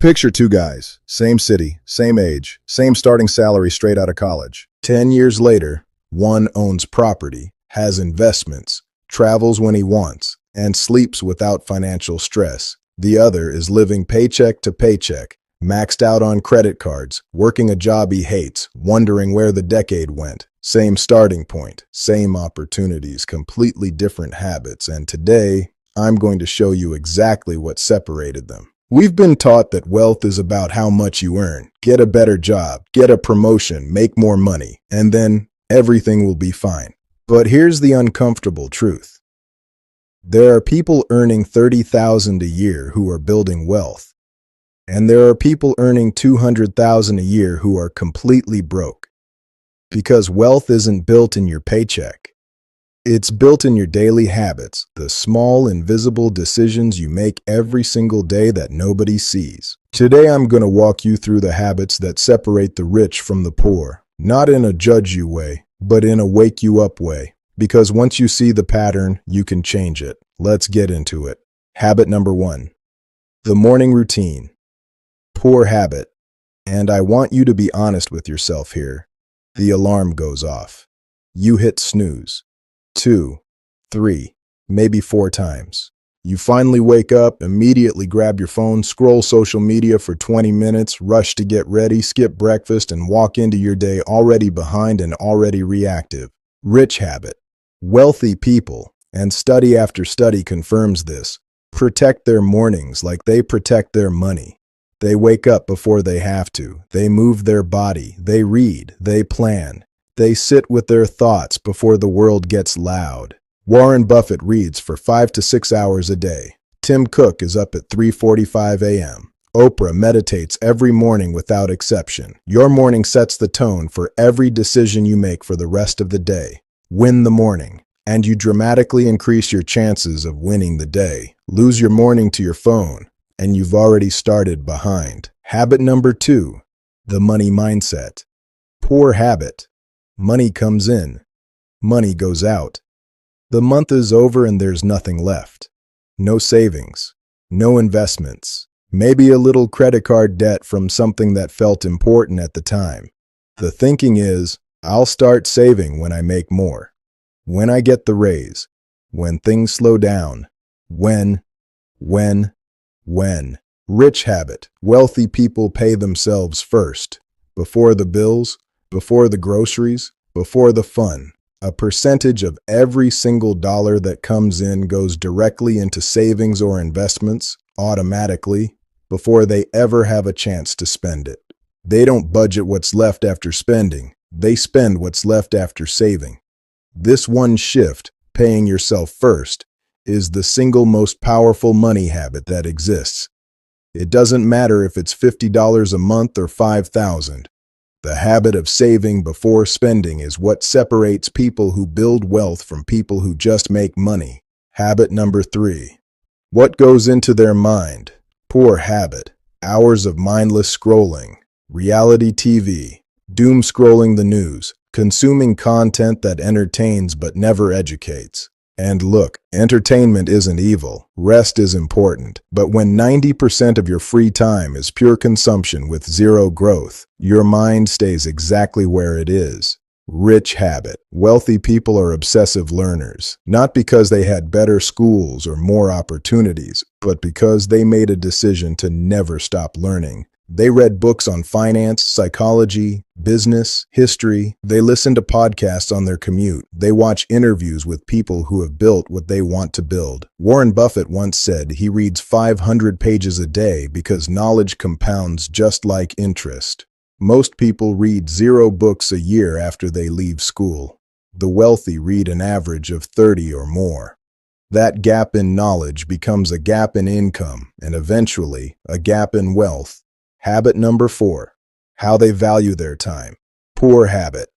Picture two guys, same city, same age, same starting salary straight out of college. 10 years later, one owns property, has investments, travels when he wants, and sleeps without financial stress. The other is living paycheck to paycheck, maxed out on credit cards, working a job he hates, wondering where the decade went. Same starting point, same opportunities, completely different habits, and today, I'm going to show you exactly what separated them. We've been taught that wealth is about how much you earn. Get a better job, get a promotion, make more money, and then everything will be fine. But here's the uncomfortable truth. There are people earning $30,000 a year who are building wealth, and there are people earning $200,000 a year who are completely broke. Because wealth isn't built in your paycheck. It's built in your daily habits, the small, invisible decisions you make every single day that nobody sees. Today I'm going to walk you through the habits that separate the rich from the poor, not in a judge you way, but in a wake you up way. Because once you see the pattern, you can change it. Let's get into it. Habit number 1. The morning routine. Poor habit. And I want you to be honest with yourself here. The alarm goes off. You hit snooze. 2, 3, maybe 4 times. You finally wake up, immediately grab your phone, scroll social media for 20 minutes, rush to get ready, skip breakfast, and walk into your day already behind and already reactive. Rich habit. Wealthy people, and study after study confirms this, protect their mornings like they protect their money. They wake up before they have to. They move their body. They read. They plan. They sit with their thoughts before the world gets loud. Warren Buffett reads for 5 to 6 hours a day. Tim Cook is up at 3:45 a.m. Oprah meditates every morning without exception. Your morning sets the tone for every decision you make for the rest of the day. Win the morning, and you dramatically increase your chances of winning the day. Lose your morning to your phone, and you've already started behind. Habit number 2, the money mindset. Poor habit. Money comes in. Money goes out. The month is over and there's nothing left. No savings. No investments. Maybe a little credit card debt from something that felt important at the time. The thinking is, I'll start saving when I make more. When I get the raise. When things slow down. When. Rich habit. Wealthy people pay themselves first. Before the bills. Before the groceries, before the fun. A percentage of every single dollar that comes in goes directly into savings or investments, automatically, before they ever have a chance to spend it. They don't budget what's left after spending. They spend what's left after saving. This one shift, paying yourself first, is the single most powerful money habit that exists. It doesn't matter if it's $50 a month or $5,000. The habit of saving before spending is what separates people who build wealth from people who just make money. Habit number 3. What goes into their mind? Poor habit. Hours of mindless scrolling, reality TV, doom scrolling the news, consuming content that entertains but never educates. And look, entertainment isn't evil. Rest is important. But when 90% of your free time is pure consumption with zero growth, your mind stays exactly where it is. Rich habit. Wealthy people are obsessive learners, not because they had better schools or more opportunities, but because they made a decision to never stop learning. They read books on finance, psychology, business, history. They listen to podcasts on their commute. They watch interviews with people who have built what they want to build. Warren Buffett once said he reads 500 pages a day because knowledge compounds just like interest. Most people read 0 books a year after they leave school. The wealthy read an average of 30 or more. That gap in knowledge becomes a gap in income and eventually a gap in wealth. Habit number 4. How they value their time. Poor habit.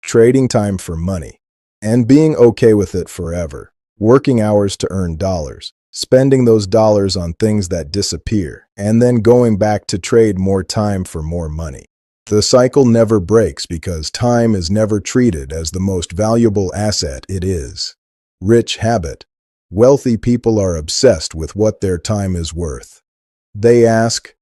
Trading time for money. And being okay with it forever. Working hours to earn dollars. Spending those dollars on things that disappear. And then going back to trade more time for more money. The cycle never breaks because time is never treated as the most valuable asset it is. Rich habit. Wealthy people are obsessed with what their time is worth. They ask,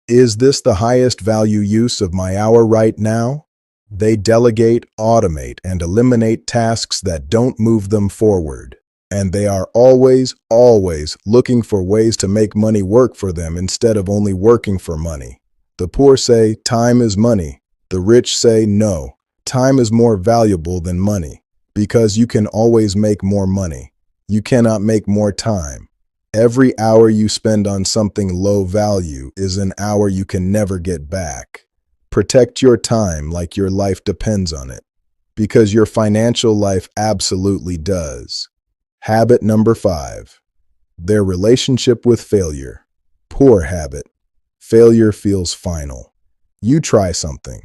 Is this the highest value use of my hour right now? They delegate, automate, and eliminate tasks that don't move them forward. And they are always, always looking for ways to make money work for them instead of only working for money. The poor say, time is money. The rich say, no, time is more valuable than money, because you can always make more money. You cannot make more time. Every hour you spend on something low value is an hour you can never get back. Protect your time like your life depends on it, because your financial life absolutely does. Habit number 5. Their relationship with failure. Poor habit. Failure feels final. You try something,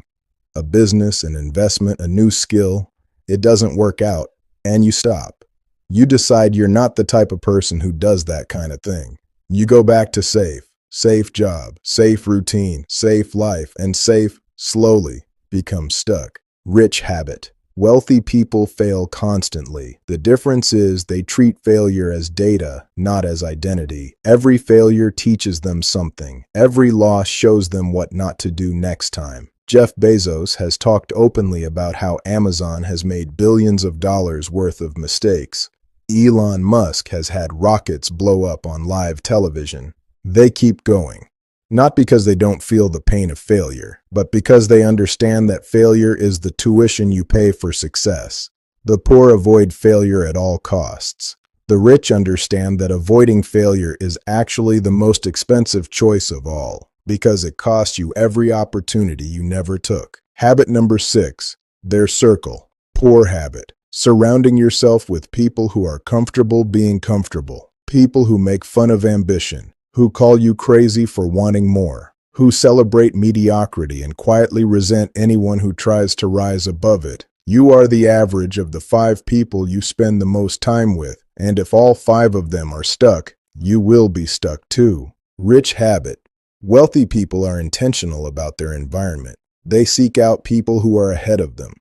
a business, an investment, a new skill. It doesn't work out, and you stop. You decide you're not the type of person who does that kind of thing. You go back to safe job, safe routine, safe life, and safe, slowly, becomes stuck. Rich habit. Wealthy people fail constantly. The difference is they treat failure as data, not as identity. Every failure teaches them something. Every loss shows them what not to do next time. Jeff Bezos has talked openly about how Amazon has made billions of dollars worth of mistakes. Elon Musk has had rockets blow up on live television. They keep going. Not because they don't feel the pain of failure, but because they understand that failure is the tuition you pay for success. The poor avoid failure at all costs. The rich understand that avoiding failure is actually the most expensive choice of all, because it costs you every opportunity you never took. Habit number 6. Their circle. Poor habit. Surrounding yourself with people who are comfortable being comfortable. People who make fun of ambition, who call you crazy for wanting more, who celebrate mediocrity and quietly resent anyone who tries to rise above it. You are the average of the 5 people you spend the most time with, and if all 5 of them are stuck, you will be stuck too. Rich habit. Wealthy people are intentional about their environment. They seek out people who are ahead of them,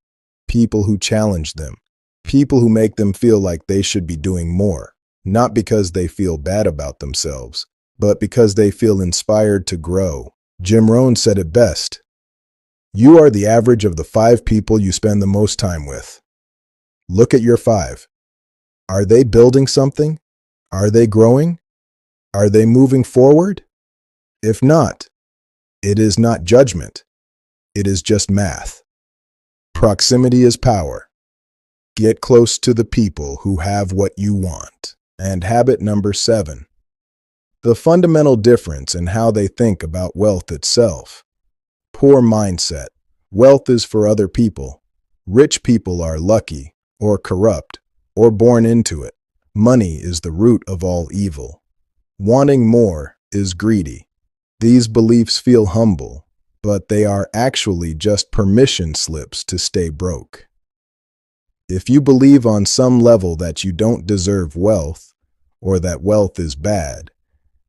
people who challenge them, people who make them feel like they should be doing more, not because they feel bad about themselves, but because they feel inspired to grow. Jim Rohn said it best. You are the average of the 5 people you spend the most time with. Look at your 5. Are they building something? Are they growing? Are they moving forward? If not, it is not judgment. It is just math. Proximity is power. Get close to the people who have what you want. And habit number 7. The fundamental difference in how they think about wealth itself. Poor mindset. Wealth is for other people. Rich people are lucky, or corrupt, or born into it. Money is the root of all evil. Wanting more is greedy. These beliefs feel humble, but they are actually just permission slips to stay broke. If you believe on some level that you don't deserve wealth, or that wealth is bad,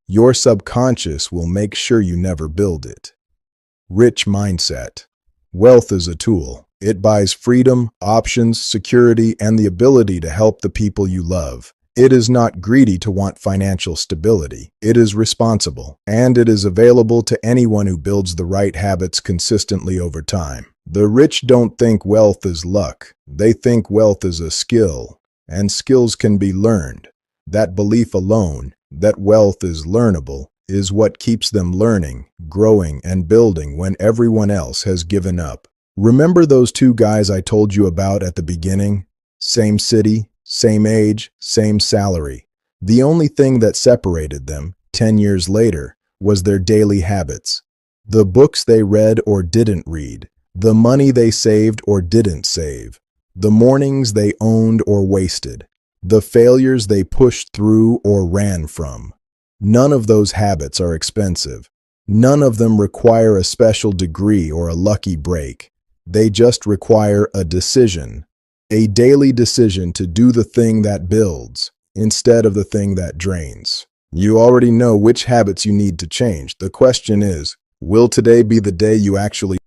your subconscious will make sure you never build it. Rich mindset. Wealth is a tool. It buys freedom, options, security, and the ability to help the people you love. It is not greedy to want financial stability. It is responsible, and it is available to anyone who builds the right habits consistently over time. The rich don't think wealth is luck. They think wealth is a skill, and skills can be learned. That belief alone, that wealth is learnable, is what keeps them learning, growing, and building when everyone else has given up. Remember those 2 guys I told you about at the beginning? Same city, same age, same salary. The only thing that separated them, 10 years later, was their daily habits. The books they read or didn't read. The money they saved or didn't save. The mornings they owned or wasted. The failures they pushed through or ran from. None of those habits are expensive. None of them require a special degree or a lucky break. They just require a decision. A daily decision to do the thing that builds, instead of the thing that drains. You already know which habits you need to change. The question is, will today be the day you actually